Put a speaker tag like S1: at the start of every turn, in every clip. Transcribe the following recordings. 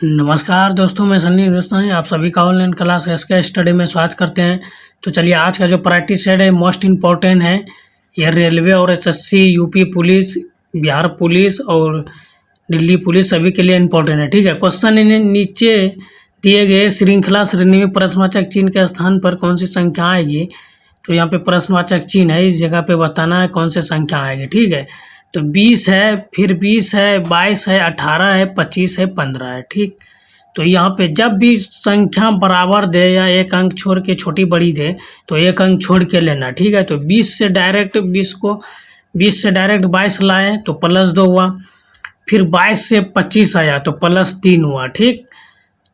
S1: नमस्कार दोस्तों, मैं सन्नी हिंदुस्तानी आप सभी का ऑनलाइन क्लास एसके स्टडी में स्वागत करते हैं। तो चलिए आज का जो प्रैक्टिस सेट है मोस्ट इम्पॉर्टेंट है। यह रेलवे और SSC, UP police, Bihar police और दिल्ली पुलिस सभी के लिए इम्पोर्टेंट है। ठीक है, क्वेश्चन नीचे दिए गए श्रृंखला श्रेणी में प्रश्नवाचक चिन्ह के स्थान पर कौन सी संख्या आएगी। तो यहाँ पे प्रश्नवाचक चिन्ह है, इस जगह पे बताना है कौन सी संख्या आएगी। ठीक है, तो 20 है, फिर 20 है, 22 है, 18 है, 25 है, 15 है। ठीक, तो यहाँ पे जब भी संख्या बराबर दे या एक अंक छोड़ के छोटी बड़ी दे तो एक अंक छोड़ के लेना। ठीक है, तो 20 से डायरेक्ट 22 लाए तो +2 हुआ, फिर 22 से 25 आया तो +3 हुआ। ठीक,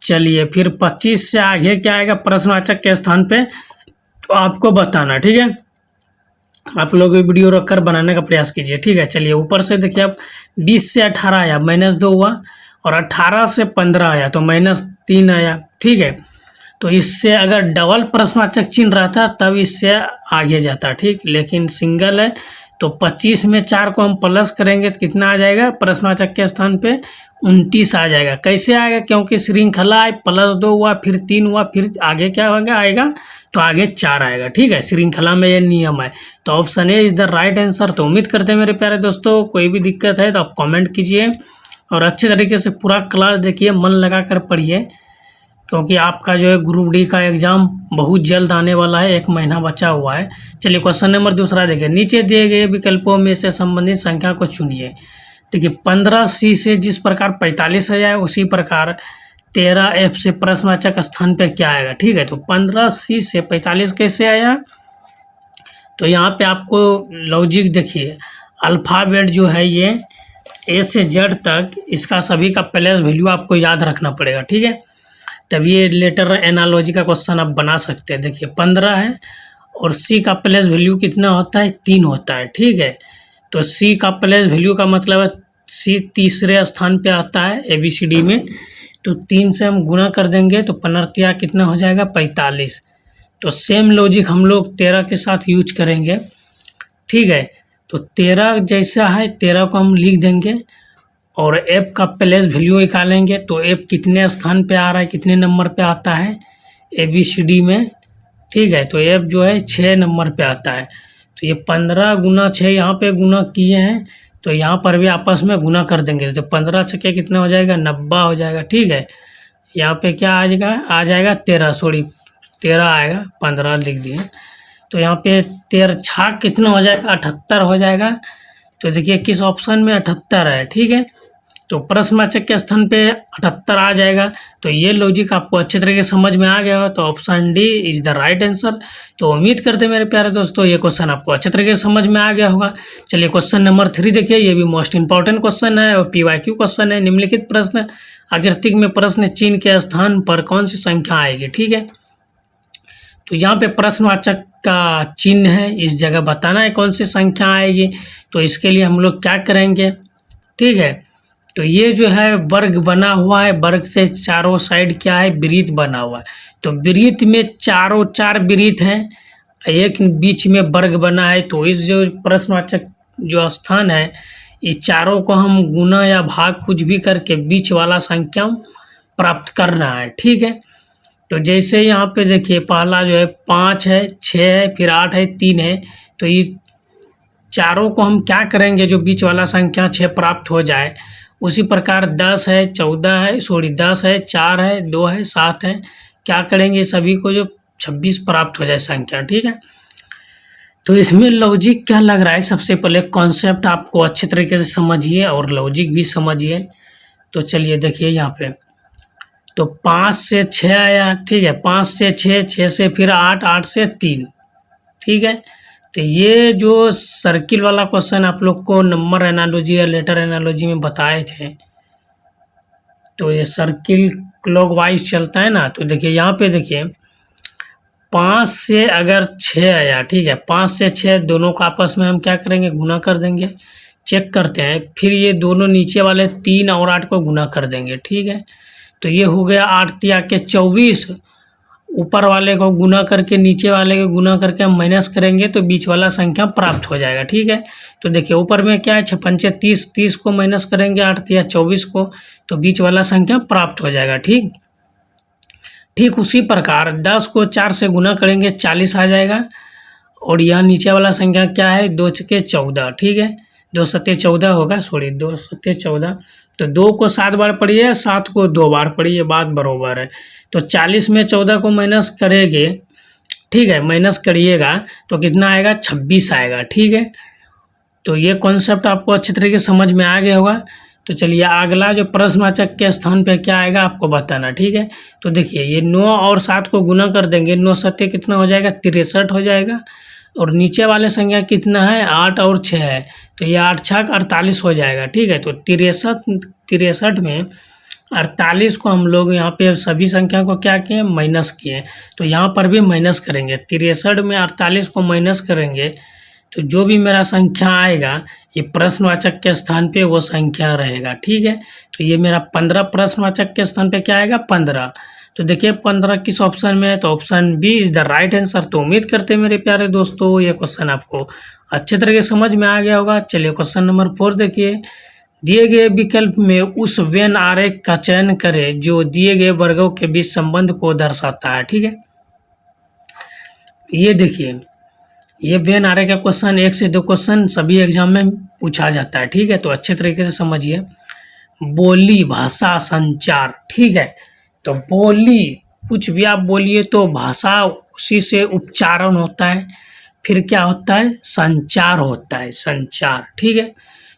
S1: चलिए फिर 25 से आगे क्या आएगा प्रश्नवाचक के स्थान पे, तो आपको बताना। ठीक है, आप लोग वीडियो रखकर बनाने का प्रयास कीजिए। ठीक है, चलिए ऊपर से देखिए, अब 20 से 18 आया -2 हुआ, और 18 से 15 आया तो -3 आया। ठीक है, तो इससे अगर डबल प्रश्नवाचक चिन्ह रहता तब इससे आगे जाता। ठीक, लेकिन सिंगल है तो 25 में 4 को हम प्लस करेंगे तो कितना आ जाएगा प्रश्नवाचक के स्थान पे 29 आ जाएगा। कैसे आएगा, क्योंकि श्रृंखला है, +2 हुआ, फिर 3 हुआ, फिर आगे क्या होगा आएगा तो आगे 4 आएगा। ठीक है, श्रृंखला में ये नियम है। तो option A is the right answer. तो उम्मीद करते हैं मेरे प्यारे दोस्तों, कोई भी दिक्कत है तो आप कमेंट कीजिए और अच्छे तरीके से पूरा क्लास देखिए, मन लगा कर पढ़िए, क्योंकि आपका जो है ग्रुप डी का एग्ज़ाम बहुत जल्द आने वाला है, 1 महीना बचा हुआ है। चलिए क्वेश्चन नंबर दूसरा देखिए, नीचे दिए गए विकल्पों में से संबंधित संख्या को चुनिए। देखिए 15C से जिस प्रकार 45 आया है उसी प्रकार 13F से प्रश्नवाचक स्थान पे क्या आएगा। ठीक है, तो 15C से 45 कैसे आया, तो यहाँ पे आपको लॉजिक देखिए, अल्फ़ाबेट जो है ये A से Z तक, इसका सभी का प्लेस वैल्यू आपको याद रखना पड़ेगा। ठीक है, तब ये लेटर एनालॉजी का क्वेश्चन आप बना सकते हैं। देखिए 15 है और C का प्लेस वैल्यू कितना होता है, 3 होता है। ठीक है, तो C का प्लेस वैल्यू का मतलब है C तीसरे स्थान पे आता है ABCD में, तो 3 से हम गुना कर देंगे तो 15 कितना हो जाएगा 45। तो सेम लॉजिक हम लोग 13 के साथ यूज करेंगे। ठीक है, तो 13 जैसा है 13 को हम लिख देंगे और F का प्लेस वैल्यू निकालेंगे तो F कितने स्थान पे आ रहा है, कितने नंबर पे आता है ABCD में। ठीक है, तो F जो है 6 नंबर पे आता है। तो ये 15 गुना 6 यहाँ पे गुना किए हैं, तो यहाँ पर भी आपस में गुना कर देंगे तो 15 छक्के कितना हो जाएगा 90 हो जाएगा। ठीक है, यहाँ पे क्या आ जाएगा 13 आएगा, 15 लिख दिए। तो यहाँ पे 13 छाक कितना हो जाएगा 78 हो जाएगा। तो देखिए किस ऑप्शन में 78 है। ठीक है, तो प्रश्नवाचक के स्थान पे 78 आ जाएगा। तो ये लॉजिक आपको अच्छे तरीके से समझ में आ गया हो, तो option D is the right answer. तो उम्मीद करते हैं मेरे प्यारे दोस्तों ये क्वेश्चन आपको अच्छे तरीके से समझ में आ गया होगा। चलिए क्वेश्चन नंबर 3 देखिए, ये भी मोस्ट इंपॉर्टेंट क्वेश्चन है और PYQ क्वेश्चन है। निम्नलिखित प्रश्न आकृतिक में प्रश्न चिन्ह के स्थान पर कौन सी संख्या आएगी। ठीक है, तो यहाँ पे प्रश्नवाचक का चिन्ह है, इस जगह बताना है कौन सी संख्या आएगी। तो इसके लिए हम लोग क्या करेंगे, ठीक है, तो ये जो है वर्ग बना हुआ है, वर्ग से चारों साइड क्या है वृत्त बना हुआ है। तो वृत्त में चारों 4 वृत्त हैं, एक बीच में वर्ग बना है। तो इस जो प्रश्नवाचक जो स्थान है, इस चारों को हम गुना या भाग कुछ भी करके बीच वाला संख्या प्राप्त करना है। ठीक है, तो जैसे यहाँ पे देखिए पहला जो है 5 है, 6 है, फिर 8 है, 3 है। तो ये चारों को हम क्या करेंगे, जो बीच वाला संख्या 6 प्राप्त हो जाए, उसी प्रकार 10 है, 14 है, 10 है, 4 है, 2 है, 7 है, क्या करेंगे सभी को जो 26 प्राप्त हो जाए संख्या। ठीक है, तो इसमें लॉजिक क्या लग रहा है, सबसे पहले कॉन्सेप्ट आपको अच्छे तरीके से समझिए और लॉजिक भी समझिए। तो चलिए देखिए यहाँ पे, तो 5 से 6 आया। ठीक है, 5 से 6, 6 से फिर 8, 8 से 3। ठीक है, तो ये जो सर्किल वाला क्वेश्चन आप लोग को नंबर एनालॉजी या लेटर एनालॉजी में बताए थे, तो ये सर्किल क्लॉकवाइज चलता है ना। तो देखिए यहाँ पे देखिए 5 से अगर 6 आया, ठीक है, 5 से 6 दोनों को आपस में हम क्या करेंगे गुना कर देंगे। चेक करते हैं, फिर ये दोनों नीचे वाले 3 और 8 को गुना कर देंगे। ठीक है, तो ये हो गया 8 तिया के 24, ऊपर वाले को गुना करके नीचे वाले को गुना करके हम माइनस करेंगे तो बीच वाला संख्या प्राप्त हो जाएगा। ठीक है, तो देखिए ऊपर में क्या है 6 पंचे 30, 30 को माइनस करेंगे 8 तिया 24 को, तो बीच वाला संख्या प्राप्त हो जाएगा। ठीक ठीक उसी प्रकार 10 को 4 से गुना करेंगे 40 आ जाएगा। और यहाँ नीचे वाला संख्या क्या है, 2 छके 14। ठीक है, 2 सत्ते 14 होगा, सॉरी 2 सत्ते 14। तो 2 को 7 बार पढ़िए, 7 को 2 बार पढ़िए, बात बरोबर है। तो 40 में 14 को माइनस करेंगे, ठीक है, माइनस करिएगा तो कितना आएगा, 26 आएगा। ठीक है, तो ये कॉन्सेप्ट आपको अच्छी तरीके से समझ में आ गया होगा। तो चलिए अगला जो प्रश्नवाचक के स्थान पे क्या आएगा आपको बताना। ठीक है, तो देखिए ये 9 और 7 को गुना कर देंगे, 9 सत्ते कितना हो जाएगा, 63 हो जाएगा। और नीचे वाले संख्या कितना है, 8 और 6 है, तो ये 8 छक 48 हो जाएगा। ठीक है, तो 63 में 48 को हम लोग यहाँ पे सभी संख्या को क्या किए, माइनस किए। तो यहाँ पर भी माइनस करेंगे, 63 में 48 को माइनस करेंगे तो जो भी मेरा संख्या आएगा ये प्रश्नवाचक के स्थान पे वो संख्या रहेगा। ठीक है, तो ये मेरा 15 प्रश्नवाचक के स्थान पे क्या आएगा, 15। तो देखिए 15 किस ऑप्शन में है, तो option B is the right answer. तो उम्मीद करते हैं मेरे प्यारे दोस्तों ये क्वेश्चन आपको अच्छे तरीके से समझ में आ गया होगा। चलिए क्वेश्चन नंबर 4 देखिए, दिए गए विकल्प में उस वेन आरेख का चयन करें जो दिए गए वर्गों के बीच संबंध को दर्शाता है। ठीक है, ये देखिए ये वेन आरेख का क्वेश्चन 1 से 2 क्वेश्चन सभी एग्जाम में पूछा जाता है। ठीक है, तो अच्छे तरीके से समझिए। बोली, भाषा, संचार। ठीक है, तो बोली कुछ भी आप बोलिए तो भाषा उसी से उच्चारण होता है, फिर क्या होता है, संचार होता है, संचार। ठीक है,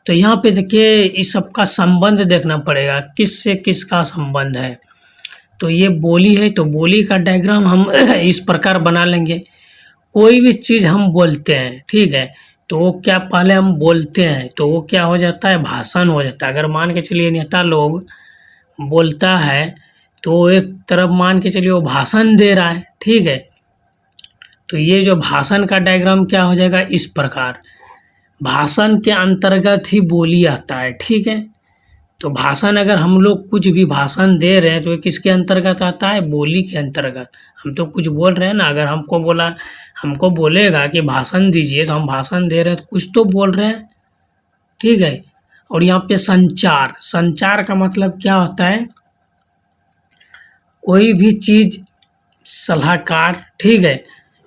S1: तो यहाँ पे देखिए इस सब का संबंध देखना पड़ेगा, किस से किसका संबंध है। तो ये बोली है तो बोली का डायग्राम हम इस प्रकार बना लेंगे। कोई भी चीज़ हम बोलते हैं, ठीक है, तो वो क्या पहले हम बोलते हैं तो वो क्या हो जाता है, भाषण हो जाता है। अगर मान के चलिए नेता लोग बोलता है तो एक तरफ मान के चलिए वो भाषण दे रहा है। ठीक है, तो ये जो भाषण का डायग्राम क्या हो जाएगा, इस प्रकार। भाषण के अंतर्गत ही बोली आता है। ठीक है, तो भाषण अगर हम लोग कुछ भी भाषण दे रहे हैं तो ये किसके अंतर्गत आता है, बोली के अंतर्गत। हम तो कुछ बोल रहे हैं ना, अगर हमको बोलेगा कि भाषण दीजिए तो हम भाषण दे रहे हैं तो कुछ तो बोल रहे हैं। ठीक है, और यहाँ पे संचार, संचार का मतलब क्या होता है, कोई भी चीज़ सलाहकार, ठीक है,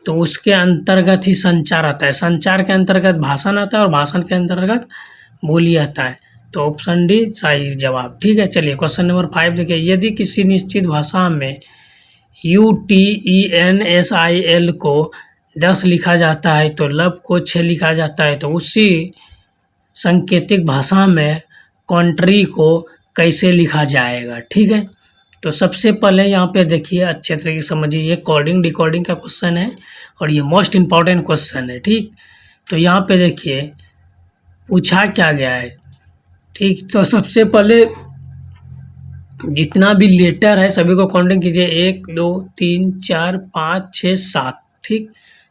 S1: तो उसके अंतर्गत ही संचार आता है। संचार के अंतर्गत भाषण आता है और भाषण के अंतर्गत बोली आता है। तो ऑप्शन डी सही जवाब। ठीक है, चलिए क्वेश्चन नंबर 5 देखिए, यदि किसी निश्चित भाषा में UTENSIL को 10 लिखा जाता है तो लब को 6 लिखा जाता है, तो उसी सांकेतिक भाषा में कंट्री को कैसे लिखा जाएगा। ठीक है, तो सबसे पहले यहाँ पे देखिए अच्छे तरीके से समझिए, ये कोडिंग डिकोडिंग का क्वेश्चन है और ये मोस्ट इम्पॉर्टेंट क्वेश्चन है। ठीक, तो यहाँ पे देखिए पूछा क्या गया है। ठीक, तो सबसे पहले जितना भी लेटर है सभी को काउंटिंग कीजिए, 1 2 3 4 5 6 7। ठीक,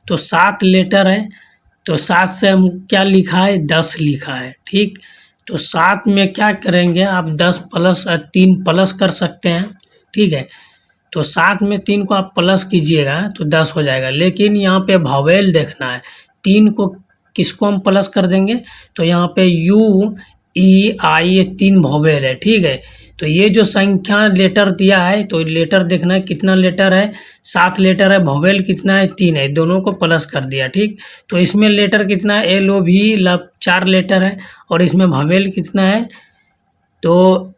S1: तो 7 लेटर है, तो 7 से हम क्या लिखा है, 10 लिखा है। ठीक, तो 7 में क्या करेंगे आप, 10 प्लस 3 प्लस कर सकते हैं। ठीक है, तो 7 में 3 को आप प्लस कीजिएगा तो 10 हो जाएगा। लेकिन यहाँ पे वॉवेल देखना है, 3 को किसको हम प्लस कर देंगे, तो यहाँ पे UEI ये 3 वॉवेल है। ठीक है, तो ये जो संख्या लेटर दिया है तो लेटर देखना है कितना लेटर है, 7 लेटर है, वॉवेल कितना है, 3 है, दोनों को प्लस कर दिया। ठीक, तो इसमें लेटर कितना है, LOV 4 लेटर है और इसमें वॉवेल कितना है, तो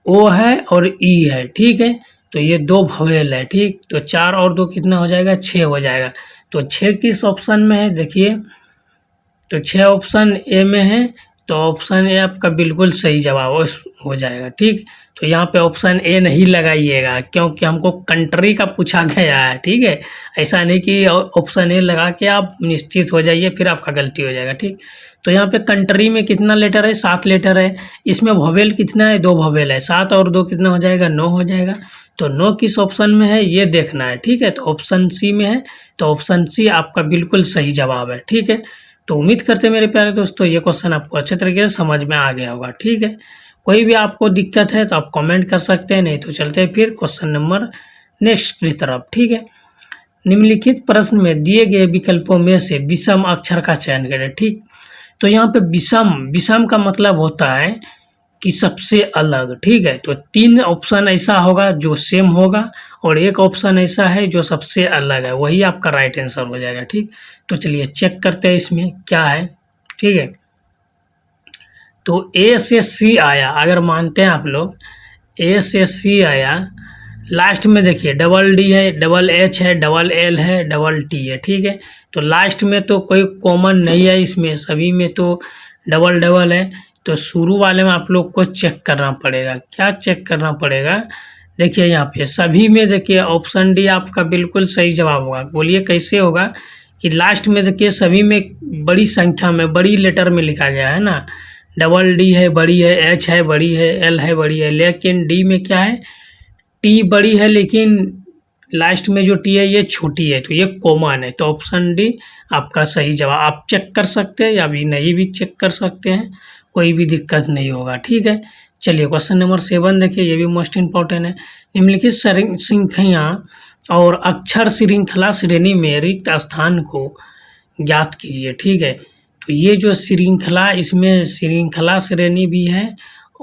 S1: O है और E है। ठीक है, तो ये 2 वॉवेल है। ठीक, तो 4 और 2 कितना हो जाएगा, 6 हो जाएगा। तो 6 किस ऑप्शन में है, देखिए तो 6 ऑप्शन ए में है, तो ऑप्शन ए आपका बिल्कुल सही जवाब हो जाएगा। ठीक, तो यहाँ पे ऑप्शन ए नहीं लगाइएगा क्योंकि हमको कंट्री का पूछा गया है। ठीक है, ऐसा नहीं कि ऑप्शन ए लगा के आप निश्चित हो जाइए फिर आपका गलती हो जाएगा। ठीक, तो यहाँ पे कंट्री में कितना लेटर है, 7 लेटर है, इसमें वॉवेल कितना है, 2 वॉवेल है, 7 और 2 कितना हो जाएगा, 9 हो जाएगा। तो 9 किस ऑप्शन में है ये देखना है। ठीक है, तो ऑप्शन सी में है, तो ऑप्शन सी आपका बिल्कुल सही जवाब है। ठीक है, तो उम्मीद करते हैं मेरे प्यारे दोस्तों ये क्वेश्चन आपको अच्छे तरीके से समझ में आ गया होगा। ठीक है, कोई भी आपको दिक्कत है तो आप कमेंट कर सकते हैं, नहीं तो चलते हैं फिर क्वेश्चन नंबर नेक्स्ट की तरफ। ठीक है, निम्नलिखित प्रश्न में दिए गए विकल्पों में से विषम अक्षर का चयन करें। ठीक, तो यहाँ पे विषम का मतलब होता है कि सबसे अलग, ठीक है। तो 3 ऑप्शन ऐसा होगा जो सेम होगा और एक ऑप्शन ऐसा है जो सबसे अलग है, वही आपका राइट आंसर हो जाएगा, ठीक। तो चलिए चेक करते हैं इसमें क्या है, ठीक है। तो ए से सी आया, अगर मानते हैं आप लोग ए से सी आया, लास्ट में देखिए डबल डी है, डबल एच है, डबल एल है, डबल टी है, ठीक है। तो लास्ट में तो कोई कॉमन नहीं है इसमें, सभी में तो डबल डबल है। तो शुरू वाले में आप लोग को चेक करना पड़ेगा, क्या चेक करना पड़ेगा, देखिए यहाँ पे सभी में देखिए ऑप्शन डी आपका बिल्कुल सही जवाब होगा। बोलिए कैसे होगा कि लास्ट में देखिए सभी में बड़ी संख्या में बड़ी लेटर में लिखा गया है ना, डबल डी है बड़ी है, एच है बड़ी है, एल है बड़ी है, लेकिन डी में क्या है, टी बड़ी है लेकिन लास्ट में जो टी है ये छोटी है, तो ये कॉमन है। तो ऑप्शन डी आपका सही जवाब। आप चेक कर सकते हैं या भी नहीं भी चेक कर सकते हैं, कोई भी दिक्कत नहीं होगा, ठीक है। चलिए क्वेश्चन नंबर 7 देखिए, ये भी मोस्ट इम्पोर्टेंट है। निम्नलिखित संख्या और अक्षर श्रृंखला श्रेणी में रिक्त स्थान को ज्ञात कीजिए, ठीक है। तो ये जो श्रृंखला, इसमें श्रृंखला श्रेणी भी है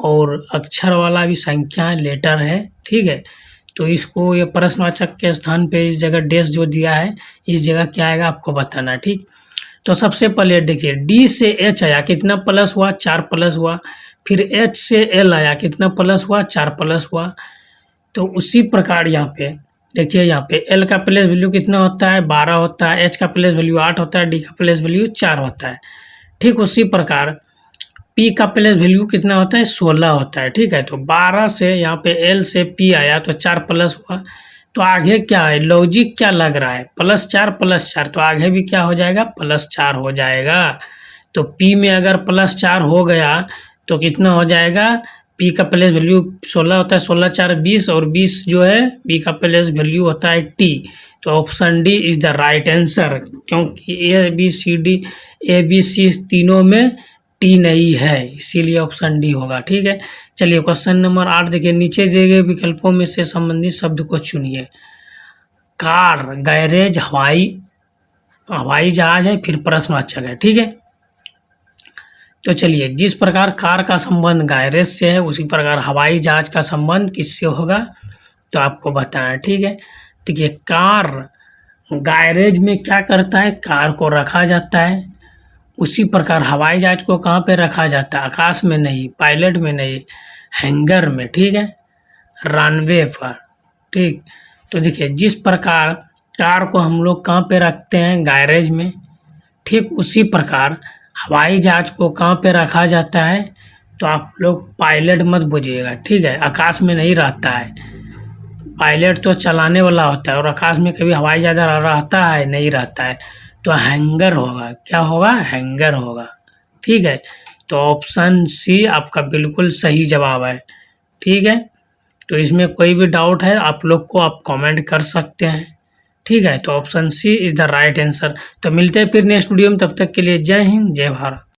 S1: और अक्षर वाला भी संख्या लेटर है, ठीक है। तो इसको ये प्रश्नवाचक के स्थान पे इस जगह डैश जो दिया है, इस जगह क्या आएगा आपको बताना, ठीक। तो सबसे पहले देखिए डी से एच आया, कितना प्लस हुआ, 4 प्लस हुआ। फिर एच से एल आया, कितना प्लस हुआ, 4 प्लस हुआ। तो उसी प्रकार यहाँ पे देखिए, यहाँ पे एल का प्लेस वैल्यू कितना होता है, 12 होता है, एच का प्लेस वैल्यू 8 होता है, डी का प्लेस वैल्यू 4 होता है, ठीक। उसी प्रकार पी का प्लेस वैल्यू कितना होता है, 16 होता है, ठीक है। तो 12 से यहाँ पे एल से पी आया तो 4 प्लस हुआ। तो आगे क्या है, लॉजिक क्या लग रहा है, +4 तो आगे भी क्या हो जाएगा, +4 हो जाएगा। तो पी में अगर +4 हो गया तो कितना हो जाएगा, पी का प्लेस वैल्यू 16 होता है, 16 4 20 और 20 जो है पी का प्लेस वैल्यू होता है टी। तो option D is the right answer, क्योंकि ए बी सी तीनों में टी नहीं है, इसीलिए ऑप्शन डी होगा, ठीक है। चलिए क्वेश्चन नंबर 8 देखिए, नीचे दिए गए विकल्पों में से संबंधित शब्द को चुनिए। कार, गैरेज, हवाई जहाज है, फिर प्रश्नवाचक है, ठीक है। तो चलिए, जिस प्रकार कार का संबंध गैरेज से है उसी प्रकार हवाई जहाज का संबंध किससे होगा, तो आपको बताना है, ठीक है। देखिए कार गैरेज में क्या करता है, कार को रखा जाता है। उसी प्रकार हवाई जहाज को कहाँ पे रखा जाता है, आकाश में नहीं, पायलट में नहीं, हैंगर में, ठीक है, रनवे पर, ठीक। तो देखिए जिस प्रकार कार को हम लोग कहाँ पे रखते हैं, गैरेज में, ठीक उसी प्रकार हवाई जहाज को कहाँ पे रखा जाता है, तो आप लोग पायलट मत बुझिएगा, ठीक है, आकाश में नहीं रहता है। पायलट तो चलाने वाला होता है और आकाश में कभी हवाई जहाज रहता है, नहीं रहता है। तो हैंगर होगा, क्या होगा, हैंगर होगा, ठीक है। तो ऑप्शन सी आपका बिल्कुल सही जवाब है, ठीक है। तो इसमें कोई भी डाउट है आप लोग को आप कमेंट कर सकते हैं, ठीक है। तो option C is the right answer. तो मिलते हैं फिर नेक्स्ट वीडियो में, तब तक के लिए जय हिंद जय भारत।